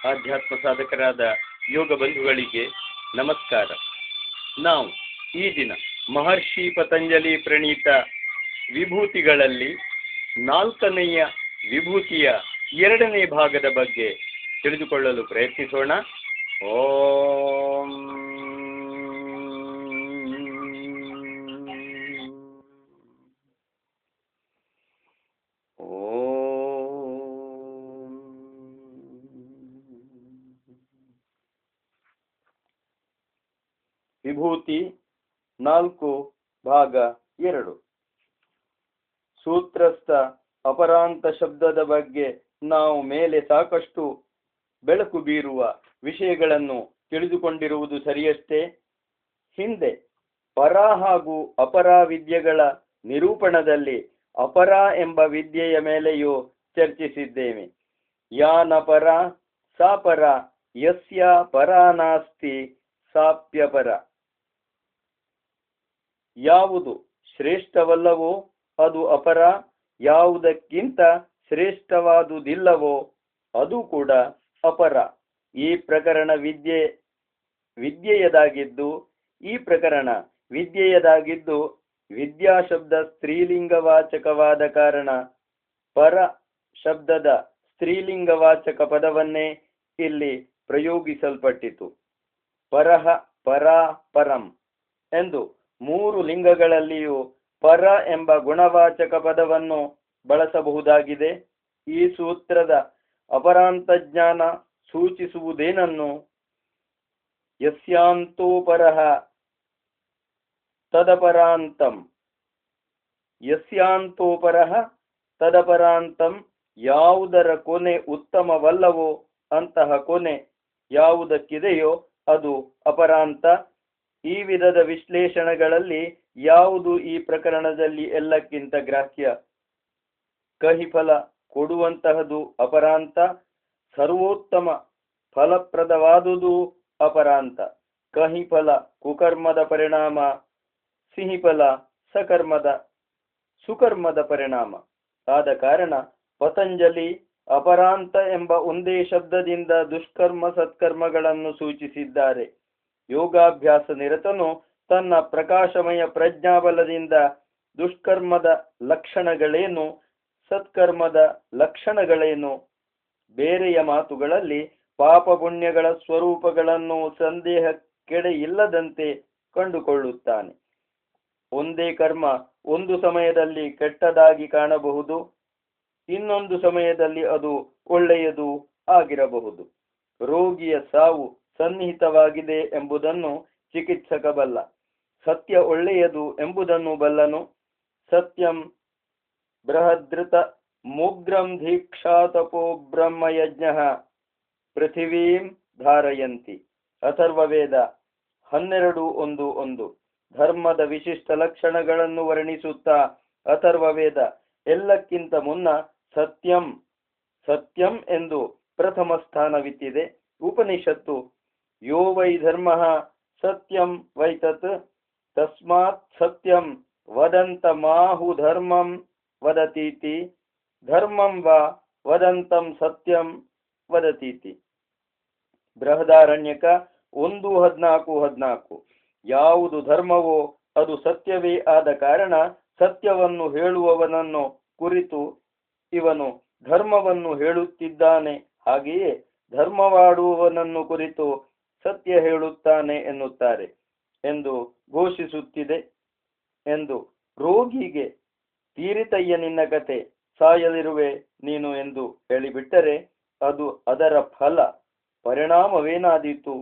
ಆಧ್ಯಾತ್ಮ ಸಾಧಕರಾದ ಯೋಗ ಬಂಧುಗಳಿಗೆ ನಮಸ್ಕಾರ. ನಾವು ಈ ದಿನ ಮಹರ್ಷಿ ಪತಂಜಲಿ ಪ್ರಣೀತ ವಿಭೂತಿಗಳಲ್ಲಿ 4ನೆಯ ವಿಭೂತಿಯ 2ನೇ ಭಾಗದ ಬಗ್ಗೆ ತಿಳಿದುಕೊಳ್ಳಲು ಪ್ರಯತ್ನಿಸೋಣ. ಓಂ ವಿಭೂತಿ 4 ಭಾಗ 2. ಸೂತ್ರಸ್ಥ ಅಪರಾಂತ ಶಬ್ದದ ಬಗ್ಗೆ ನಾವು ಮೇಲೆ ಸಾಕಷ್ಟು ಬೆಳಕು ಬೀರುವ ವಿಷಯಗಳನ್ನು ತಿಳಿದುಕೊಂಡಿರುವುದು ಸರಿಯಷ್ಟೇ. ಹಿಂದೆ ಪರ ಹಾಗೂ ಅಪರ ವಿದ್ಯೆಗಳ ನಿರೂಪಣದಲ್ಲಿ ಅಪರ ಎಂಬ ವಿದ್ಯೆಯ ಮೇಲೆಯೂ ಚರ್ಚಿಸಿದ್ದೇವೆ. ಯಾನಪರ ಸಾಪರ ಯಸ್ಯ ಪರ ನಾಸ್ತಿ ಸಾಪ್ಯಪರ. ಯಾವುದು ಶ್ರೇಷ್ಠವಲ್ಲವೋ ಅದು ಅಪರ, ಯಾವುದಕ್ಕಿಂತ ಶ್ರೇಷ್ಠವಾದುದಿಲ್ಲವೋ ಅದು ಕೂಡ ಅಪರ. ಈ ಪ್ರಕರಣ ವಿದ್ಯೆಯದಾಗಿದ್ದು ವಿದ್ಯಾ ಶಬ್ದ ಸ್ತ್ರೀಲಿಂಗವಾಚಕವಾದ ಕಾರಣ ಪರ ಶಬ್ದದ ಸ್ತ್ರೀಲಿಂಗವಾಚಕ ಪದವನ್ನೇ ಇಲ್ಲಿ ಪ್ರಯೋಗಿಸಲ್ಪಟ್ಟಿತು. ಪರಹ, ಪರಾ, ಪರಂ ಎಂದು 3 ಲಿಂಗಗಳಲ್ಲಿಯೂ ಪರ ಎಂಬ ಗುಣವಾಚಕ ಪದವನ್ನು ಬಳಸಬಹುದಾಗಿದೆ. ಈ ಸೂತ್ರದ ಅಪರಾಂತ ಜ್ಞಾನ ಸೂಚಿಸುವುದೇನನ್ನು? ಯಸ್ಯಾಂತೋ ಪರಃ ತದಪರಾಂತಂ. ಯಸ್ಯಾಂತೋ ಪರಃ ತದಪರಾಂತಂ. ಯಾವುದರ ಕೊನೆ ಉತ್ತಮವಲ್ಲವೋ ಅಂತಹ ಕೊನೆ ಯಾವುದಕ್ಕಿದೆಯೋ ಅದು ಅಪರಾಂತ. ಈ ವಿಧದ ವಿಶ್ಲೇಷಣೆಗಳಲ್ಲಿ ಯಾವುದು ಈ ಪ್ರಕರಣದಲ್ಲಿ ಎಲ್ಲಕ್ಕಿಂತ ಗ್ರಾಹ್ಯ? ಕಹಿಫಲ ಕೊಡುವಂತಹದು ಅಪರಾಂತ, ಸರ್ವೋತ್ತಮ ಫಲಪ್ರದವಾದುದು ಅಪರಾಂತ. ಕಹಿಫಲ ಕುಕರ್ಮದ ಪರಿಣಾಮ, ಸಿಹಿಫಲ ಸುಕರ್ಮದ ಪರಿಣಾಮ. ಆದ ಕಾರಣ ಪತಂಜಲಿ ಅಪರಾಂತ ಎಂಬ ಒಂದೇ ಶಬ್ದದಿಂದ ದುಷ್ಕರ್ಮ ಸತ್ಕರ್ಮಗಳನ್ನು ಸೂಚಿಸಿದ್ದಾರೆ. ಯೋಗಾಭ್ಯಾಸ ನಿರತನು ತನ್ನ ಪ್ರಕಾಶಮಯ ಪ್ರಜ್ಞಾಬಲದಿಂದ ದುಷ್ಕರ್ಮದ ಲಕ್ಷಣಗಳೇನು, ಸತ್ಕರ್ಮದ ಲಕ್ಷಣಗಳೇನು, ಬೇರೆಯ ಮಾತುಗಳಲ್ಲಿ ಪಾಪ ಪುಣ್ಯಗಳ ಸ್ವರೂಪಗಳನ್ನು ಸಂದೇಹಕ್ಕೆಡೆ ಇಲ್ಲದಂತೆ ಕಂಡುಕೊಳ್ಳುತ್ತಾನೆ. ಒಂದೇ ಕರ್ಮ ಒಂದು ಸಮಯದಲ್ಲಿ ಕೆಟ್ಟದಾಗಿ ಕಾಣಬಹುದು, ಇನ್ನೊಂದು ಸಮಯದಲ್ಲಿ ಅದು ಒಳ್ಳೆಯದು ಆಗಿರಬಹುದು. ರೋಗಿಯ ಸಾವು ಸನ್ನಿಹಿತವಾಗಿದೆ ಎಂಬುದನ್ನು ಚಿಕಿತ್ಸಕ ಬಲ್ಲ. ಸತ್ಯ ಒಳ್ಳೆಯದು ಎಂಬುದನ್ನು ಬಲ್ಲನು. ಸತ್ಯಂ ಬೃಹದೃತ ಮುಗ್ರಂ ದೀಕ್ಷಾತಪೋ ಬ್ರಹ್ಮಯಜ್ಞ ಪೃಥಿವೀಂ ಧಾರಯಂತಿ. ಅಥರ್ವವೇದ 12:1-1. ಧರ್ಮದ ವಿಶಿಷ್ಟ ಲಕ್ಷಣಗಳನ್ನು ವರ್ಣಿಸುತ್ತಾ ಅಥರ್ವವೇದ ಎಲ್ಲಕ್ಕಿಂತ ಮುನ್ನ ಸತ್ಯಂ ಎಂದು ಪ್ರಥಮ ಸ್ಥಾನವಿತ್ತಿದೆ. ಉಪನಿಷತ್ತು ಯೋ ವೈ ಧರ್ಮ ಸತ್ಯಂ ವೈತತ್ ತಸ್ಮಾತ್ ಸತ್ಯಂ ವದಂತ ಮಾಹು ಧರ್ಮಂ ವದತೀತಿ ಧರ್ಮಂ ವಾ ವದಂತಂ ಸತ್ಯಂ ವದತೀತಿ. ಬೃಹದಾರಣ್ಯಕ 1:14-14. ಯಾವುದು ಧರ್ಮವೋ ಅದು ಸತ್ಯವೇ ಆದ ಕಾರಣ ಸತ್ಯವನ್ನು ಹೇಳುವವನನ್ನು ಕುರಿತು ಇವನು ಧರ್ಮವನ್ನು ಹೇಳುತ್ತಿದ್ದಾನೆ, ಹಾಗೆಯೇ ಧರ್ಮವಾಡುವವನನ್ನು ಕುರಿತು ಸತ್ಯ ಹೇಳುತ್ತಾನೆ ಎನ್ನುತ್ತಾರೆ ಎಂದು ಘೋಷಿಸುತ್ತಿದೆ. ಎಂದು ರೋಗಿಗೆ ತೀರಿತಯ್ಯ ನಿನ್ನ ಕತೆ, ಸಾಯಲಿರುವೆ ನೀನು ಎಂದು ಹೇಳಿಬಿಟ್ಟರೆ ಅದರ ಪರಿಣಾಮವೇನಾದೀತು?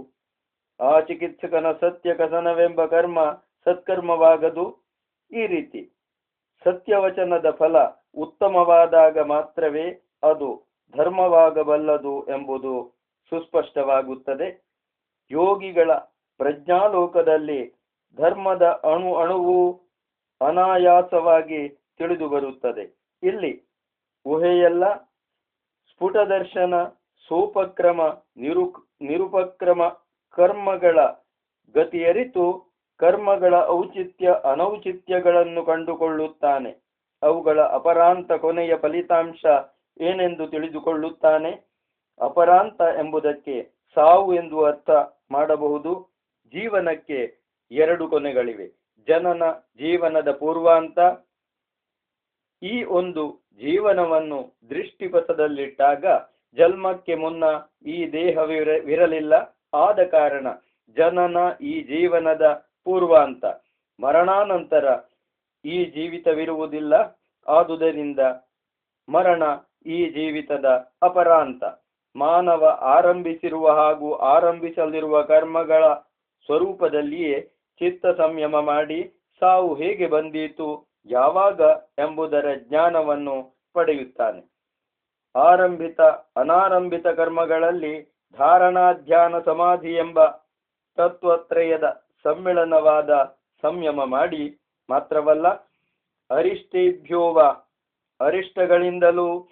ಆ ಚಿಕಿತ್ಸಕನ ಸತ್ಯ ಕಥನವೆಂಬ ಕರ್ಮ ಸತ್ಕರ್ಮವಾಗದು. ಈ ರೀತಿ ಸತ್ಯವಚನದ ಫಲ ಉತ್ತಮವಾದಾಗ ಮಾತ್ರವೇ ಅದು ಧರ್ಮವಾಗಬಲ್ಲದು ಎಂಬುದು ಸುಸ್ಪಷ್ಟವಾಗುತ್ತದೆ. ಯೋಗಿಗಳ ಪ್ರಜ್ಞಾಲೋಕದಲ್ಲಿ ಧರ್ಮದ ಅಣುವು ಅನಾಯಾಸವಾಗಿ ತಿಳಿದು ಬರುತ್ತದೆ. ಇಲ್ಲಿ ಊಹೆಯಲ್ಲ, ಸ್ಫುಟದರ್ಶನ, ಸೋಪಕ್ರಮ, ನಿರುಪಕ್ರಮ ಕರ್ಮಗಳ ಗತಿಯರಿತು ಕರ್ಮಗಳ ಔಚಿತ್ಯ ಅನೌಚಿತ್ಯಗಳನ್ನು ಕಂಡುಕೊಳ್ಳುತ್ತಾನೆ. ಅವುಗಳ ಅಪರಾಂತ ಕೊನೆಯ ಫಲಿತಾಂಶ ಏನೆಂದು ತಿಳಿದುಕೊಳ್ಳುತ್ತಾನೆ. ಅಪರಾಂತ ಎಂಬುದಕ್ಕೆ ಸಾವು ಎಂದು ಅರ್ಥ ಮಾಡಬಹುದು. ಜೀವನಕ್ಕೆ ಎರಡು ಕೊನೆಗಳಿವೆ, ಜನನ, ಜೀವನದ ಪೂರ್ವಾಂತ. ಈ ಒಂದು ಜೀವನವನ್ನು ದೃಷ್ಟಿಪಥದಲ್ಲಿಟ್ಟಾಗ ಜನ್ಮಕ್ಕೆ ಮುನ್ನ ಈ ದೇಹವಿರಲಿಲ್ಲ. ಆದ ಕಾರಣ ಜನನ ಈ ಜೀವನದ ಪೂರ್ವಾಂತ. ಮರಣಾನಂತರ ಈ ಜೀವಿತವಿರುವುದಿಲ್ಲ. ಆದುದರಿಂದ ಮರಣ ಈ ಜೀವಿತದ ಅಪರಾಂತ. ಮಾನವ ಆರಂಭಿಸಿರುವ ಹಾಗೂ ಆರಂಭಿಸಲಿರುವ ಕರ್ಮಗಳ ಸ್ವರೂಪದಲ್ಲಿಯೇ ಚಿತ್ತ ಸಂಯಮ ಮಾಡಿ ಸಾವು ಹೇಗೆ ಬಂದೀತು, ಯಾವಾಗ ಎಂಬುದರ ಜ್ಞಾನವನ್ನು ಪಡೆಯುತ್ತಾನೆ. ಆರಂಭಿತ ಅನಾರಂಭಿತ ಕರ್ಮಗಳಲ್ಲಿ ಧಾರಣಾ, ಧ್ಯಾನ, ಸಮಾಧಿ ಎಂಬ ತತ್ವತ್ರಯದ ಸಮ್ಮಿಳನವಾದ ಸಂಯಮ ಮಾಡಿ ಮಾತ್ರವಲ್ಲ, ಅರಿಷ್ಟೇಭ್ಯೋವ ಅರಿಷ್ಟಗಳಿಂದಲೂ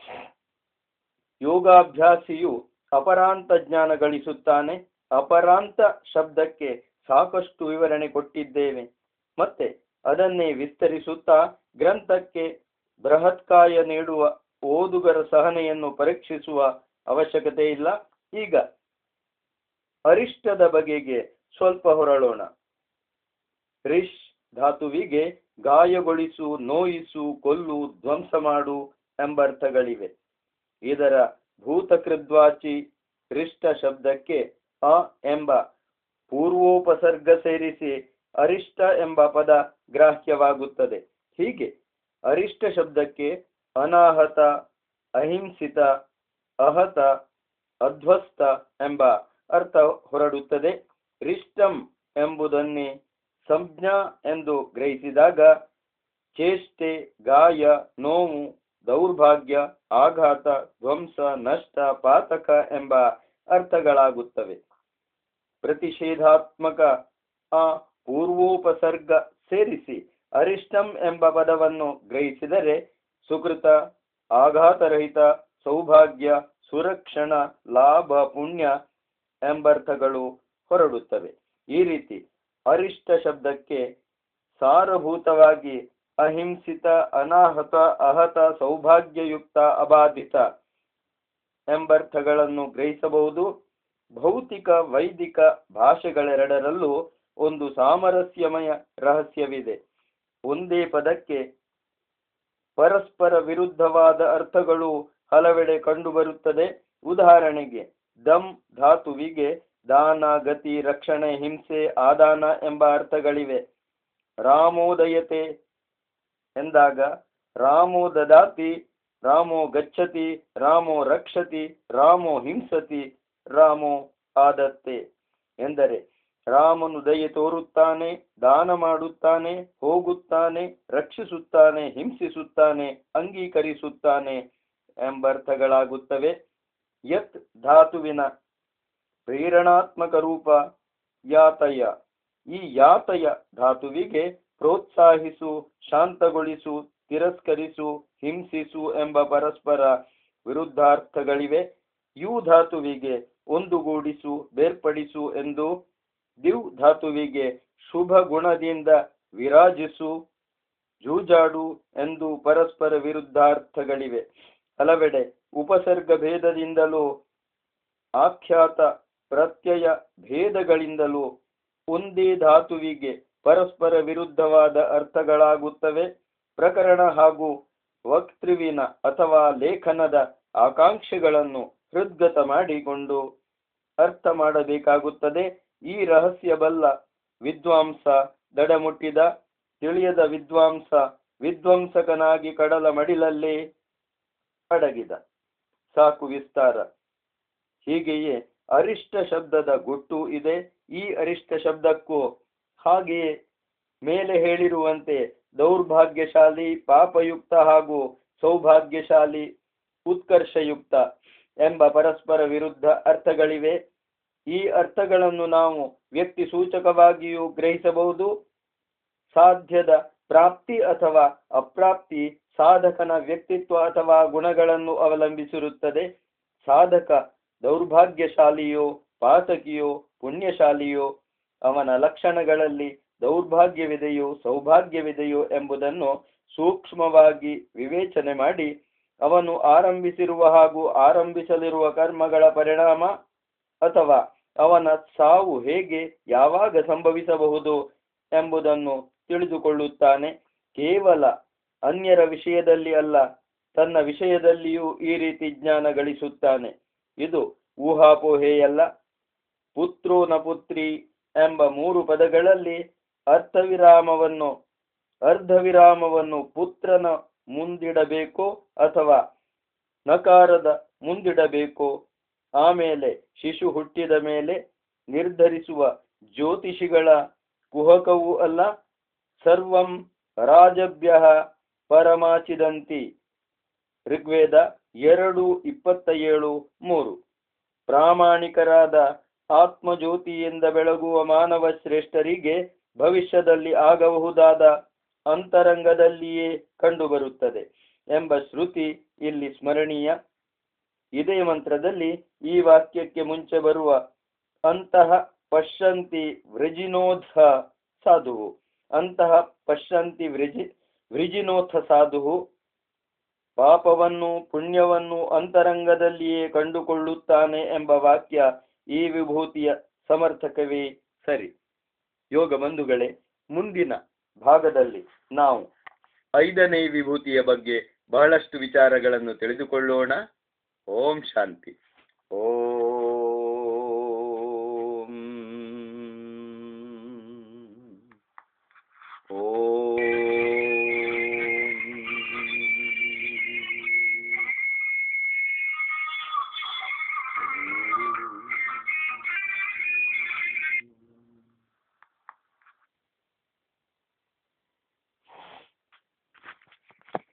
ಯೋಗಾಭ್ಯಾಸಿಯು ಅಪರಾಂತ ಜ್ಞಾನ ಗಳಿಸುತ್ತಾನೆ. ಅಪರಾಂತ ಶಬ್ದಕ್ಕೆ ಸಾಕಷ್ಟು ವಿವರಣೆ ಕೊಟ್ಟಿದ್ದೇವೆ. ಮತ್ತೆ ಅದನ್ನೇ ವಿಸ್ತರಿಸುತ್ತಾ ಗ್ರಂಥಕ್ಕೆ ಬೃಹತ್ಕಾಯ ನೀಡುವ ಓದುಗರ ಸಹನೆಯನ್ನು ಪರೀಕ್ಷಿಸುವ ಅವಶ್ಯಕತೆ ಇಲ್ಲ. ಈಗ ಅರಿಷ್ಟದ ಬಗೆಗೆ ಸ್ವಲ್ಪ ಹೊರಳೋಣ. ರಿಷ್ ಧಾತುವಿಗೆ ಗಾಯಗೊಳಿಸು, ನೋಯಿಸು, ಕೊಲ್ಲು, ಧ್ವಂಸ ಮಾಡು ಎಂಬರ್ಥಗಳಿವೆ. ಇದರ ಭೂತಕೃದ್ವಾಚಿ ರಿಷ್ಟ ಶಬ್ದಕ್ಕೆ ಅ ಎಂಬ ಪೂರ್ವೋಪಸರ್ಗ ಸೇರಿಸಿ ಅರಿಷ್ಟ ಎಂಬ ಪದ ಗ್ರಾಹ್ಯವಾಗುತ್ತದೆ. ಹೀಗೆ ಅರಿಷ್ಟ ಶಬ್ದಕ್ಕೆ ಅನಾಹತ, ಅಹಿಂಸಿತ, ಅಹತ, ಅಧ್ವಸ್ತ ಎಂಬ ಅರ್ಥ ಹೊರಡುತ್ತದೆ. ರಿಷ್ಟಂ ಎಂಬುದನ್ನೇ ಸಂಜ್ಞಾ ಎಂದು ಗ್ರಹಿಸಿದಾಗ ಚೇಷ್ಟೆ, ಗಾಯ, ನೋವು, ದೌರ್ಭಾಗ್ಯ, ಆಘಾತ, ಧ್ವಂಸ, ನಷ್ಟ, ಪಾತಕ ಎಂಬ ಅರ್ಥಗಳಾಗುತ್ತವೆ. ಪ್ರತಿಷೇಧಾತ್ಮಕ ಆ ಪೂರ್ವೋಪಸರ್ಗ ಸೇರಿಸಿ ಅರಿಷ್ಟಂ ಎಂಬ ಪದವನ್ನು ಗ್ರಹಿಸಿದರೆ ಸುಕೃತ, ಆಘಾತರಹಿತ, ಸೌಭಾಗ್ಯ, ಸುರಕ್ಷಣ, ಲಾಭ, ಪುಣ್ಯ ಎಂಬರ್ಥಗಳು ಹೊರಡುತ್ತವೆ. ಈ ರೀತಿ ಅರಿಷ್ಟ ಶಬ್ದಕ್ಕೆ ಸಾರಭೂತವಾಗಿ ಅಹಿಂಸಿತ, ಅನಾಹತ, ಅಹತ, ಸೌಭಾಗ್ಯಯುಕ್ತ, ಅಬಾಧಿತ ಎಂಬರ್ಥಗಳನ್ನು ಗ್ರಹಿಸಬಹುದು. ಭೌತಿಕ, ವೈದಿಕ ಭಾಷೆಗಳೆರಡರಲ್ಲೂ ಒಂದು ಸಾಮರಸ್ಯಮಯ ರಹಸ್ಯವಿದೆ. ಒಂದೇ ಪದಕ್ಕೆ ಪರಸ್ಪರ ವಿರುದ್ಧವಾದ ಅರ್ಥಗಳು ಹಲವೆಡೆ ಕಂಡುಬರುತ್ತದೆ. ಉದಾಹರಣೆಗೆ ದಮ್ ಧಾತುವಿಗೆ ದಾನ, ಗತಿ, ರಕ್ಷಣೆ, ಹಿಂಸೆ, ಆದಾನ ಎಂಬ ಅರ್ಥಗಳಿವೆ. ರಾಮೋದಯತೆ ಎಂದಾಗ ರಾಮೋ ದದಾತಿ, ರಾಮೋ ಗಚ್ಚತಿ, ರಾಮೋ ರಕ್ಷತಿ, ರಾಮೋ ಹಿಂಸತಿ, ರಾಮೋ ಆದತ್ತೆ ಎಂದರೆ ರಾಮನು ದಯೆ ತೋರುತ್ತಾನೆ, ದಾನ ಮಾಡುತ್ತಾನೆ, ಹೋಗುತ್ತಾನೆ, ರಕ್ಷಿಸುತ್ತಾನೆ, ಹಿಂಸಿಸುತ್ತಾನೆ, ಅಂಗೀಕರಿಸುತ್ತಾನೆ ಎಂಬರ್ಥಗಳಾಗುತ್ತವೆ. ಯತ್ ಧಾತುವಿನ ಪ್ರೇರಣಾತ್ಮಕ ರೂಪ ಯಾತಯ. ಈ ಯಾತಯ ಧಾತುವಿಗೆ ಪ್ರೋತ್ಸಾಹಿಸು, ಶಾಂತಗೊಳಿಸು, ತಿರಸ್ಕರಿಸು, ಹಿಂಸಿಸು ಎಂಬ ಪರಸ್ಪರ ವಿರುದ್ಧಾರ್ಥಗಳಿವೆ. ಯು ಧಾತುವಿಗೆ ಒಂದುಗೂಡಿಸು, ಬೇರ್ಪಡಿಸು ಎಂದು, ದಿವ್ ಧಾತುವಿಗೆ ಶುಭ ಗುಣದಿಂದ ವಿರಾಜಿಸು, ಜೂಜಾಡು ಎಂದು ಪರಸ್ಪರ ವಿರುದ್ಧಾರ್ಥಗಳಿವೆ. ಹಲವೆಡೆ ಉಪಸರ್ಗ ಭೇದದಿಂದಲೂ ಆಖ್ಯಾತ ಪ್ರತ್ಯಯ ಭೇದಗಳಿಂದಲೂ ಒಂದೇ ಧಾತುವಿಗೆ ಪರಸ್ಪರ ವಿರುದ್ಧವಾದ ಅರ್ಥಗಳಾಗುತ್ತವೆ. ಪ್ರಕರಣ ಹಾಗೂ ವಕ್ತೃವಿನ ಅಥವಾ ಲೇಖನದ ಆಕಾಂಕ್ಷೆಗಳನ್ನು ಹೃದ್ಗತ ಮಾಡಿಕೊಂಡು ಅರ್ಥ ಮಾಡಬೇಕಾಗುತ್ತದೆ. ಈ ರಹಸ್ಯ ಬಲ್ಲ ವಿದ್ವಾಂಸ ದಡಮುಟ್ಟಿದ, ತಿಳಿಯದ ವಿದ್ವಾಂಸ ವಿಧ್ವಂಸಕನಾಗಿ ಕಡಲ ಮಡಿಲಲ್ಲೇ ಅಡಗಿದ. ಸಾಕು ವಿಸ್ತಾರ. ಹೀಗೆಯೇ ಅರಿಷ್ಟ ಶಬ್ದದ ಗುಟ್ಟು ಇದೆ. ಈ ಅರಿಷ್ಟ ಶಬ್ದಕ್ಕೂ ಹಾಗೆಯೇ ಮೇಲೆ ಹೇಳಿರುವಂತೆ ದೌರ್ಭಾಗ್ಯಶಾಲಿ, ಪಾಪಯುಕ್ತ ಹಾಗೂ ಸೌಭಾಗ್ಯಶಾಲಿ, ಉತ್ಕರ್ಷಯುಕ್ತ ಎಂಬ ಪರಸ್ಪರ ವಿರುದ್ಧ ಅರ್ಥಗಳಿವೆ. ಈ ಅರ್ಥಗಳನ್ನು ನಾವು ವ್ಯಕ್ತಿ ಸೂಚಕವಾಗಿಯೂ ಗ್ರಹಿಸಬಹುದು. ಸಾಧ್ಯದ ಪ್ರಾಪ್ತಿ ಅಥವಾ ಅಪ್ರಾಪ್ತಿ ಸಾಧಕನ ವ್ಯಕ್ತಿತ್ವ ಅಥವಾ ಗುಣಗಳನ್ನು ಅವಲಂಬಿಸಿರುತ್ತದೆ. ಸಾಧಕ ದೌರ್ಭಾಗ್ಯಶಾಲಿಯೋ, ಪಾತಕಿಯೋ, ಪುಣ್ಯಶಾಲಿಯೋ, ಅವನ ಲಕ್ಷಣಗಳಲ್ಲಿ ದೌರ್ಭಾಗ್ಯವಿದೆಯೋ, ಸೌಭಾಗ್ಯವಿದೆಯೋ ಎಂಬುದನ್ನು ಸೂಕ್ಷ್ಮವಾಗಿ ವಿವೇಚನೆ ಮಾಡಿ ಅವನು ಆರಂಭಿಸಿರುವ ಹಾಗೂ ಆರಂಭಿಸಲಿರುವ ಕರ್ಮಗಳ ಪರಿಣಾಮ ಅಥವಾ ಅವನ ಸಾವು ಹೇಗೆ ಯಾವಾಗ ಸಂಭವಿಸಬಹುದು ಎಂಬುದನ್ನು ತಿಳಿದುಕೊಳ್ಳುತ್ತಾನೆ. ಕೇವಲ ಅನ್ಯರ ವಿಷಯದಲ್ಲಿ ಅಲ್ಲ, ತನ್ನ ವಿಷಯದಲ್ಲಿಯೂ ಈ ರೀತಿ ಜ್ಞಾನ ಗಳಿಸುತ್ತಾನೆ. ಇದು ಊಹಾಪೋಹೆಯಲ್ಲ. ಪುತ್ರೋ ನ ಪುತ್ರಿ ಎಂಬ 3 ಪದಗಳಲ್ಲಿ ಅರ್ಧವಿರಾಮವನ್ನು ಪುತ್ರನ ಮುಂದಿಡಬೇಕೋ ಅಥವಾ ನಕಾರದ ಮುಂದಿಡಬೇಕೋ, ಆಮೇಲೆ ಶಿಶು ಹುಟ್ಟಿದ ಮೇಲೆ ನಿರ್ಧರಿಸುವ ಜ್ಯೋತಿಷಿಗಳ ಕುಹಕವೂ ಅಲ್ಲ. ಸರ್ವಂ ರಾಜಭ್ಯ ಪರಮಾಚಿದಂತಿ, ಋಗ್ವೇದ 2:27-3. ಪ್ರಾಮಾಣಿಕರಾದ ಆತ್ಮಜ್ಯೋತಿಯಿಂದ ಬೆಳಗುವ ಮಾನವ ಶ್ರೇಷ್ಠರಿಗೆ ಭವಿಷ್ಯದಲ್ಲಿ ಆಗಬಹುದಾದ ಅಂತರಂಗದಲ್ಲಿಯೇ ಕಂಡುಬರುತ್ತದೆ ಎಂಬ ಶ್ರುತಿ ಇಲ್ಲಿ ಸ್ಮರಣೀಯ. ಇದೇ ಮಂತ್ರದಲ್ಲಿ ಈ ವಾಕ್ಯಕ್ಕೆ ಮುಂಚೆ ಬರುವ ಅಂತಹ ಪಶ್ಯಂತಿ ವೃಜಿನೋಥ ಸಾಧುವು, ಅಂತಹ ಪಶ್ಯಂತಿ ವೃಜಿನೋಥ ಸಾಧುವು ಪಾಪವನ್ನು ಪುಣ್ಯವನ್ನು ಅಂತರಂಗದಲ್ಲಿಯೇ ಕಂಡುಕೊಳ್ಳುತ್ತಾನೆ ಎಂಬ ವಾಕ್ಯ ಈ ವಿಭೂತಿಯ ಸಮರ್ಥಕವೇ ಸರಿ. ಯೋಗ ಬಂಧುಗಳೇ, ಮುಂದಿನ ಭಾಗದಲ್ಲಿ ನಾವು 5ನೇ ವಿಭೂತಿಯ ಬಗ್ಗೆ ಬಹಳಷ್ಟು ವಿಚಾರಗಳನ್ನು ತಿಳಿದುಕೊಳ್ಳೋಣ. ಓಂ ಶಾಂತಿ. ಓಂ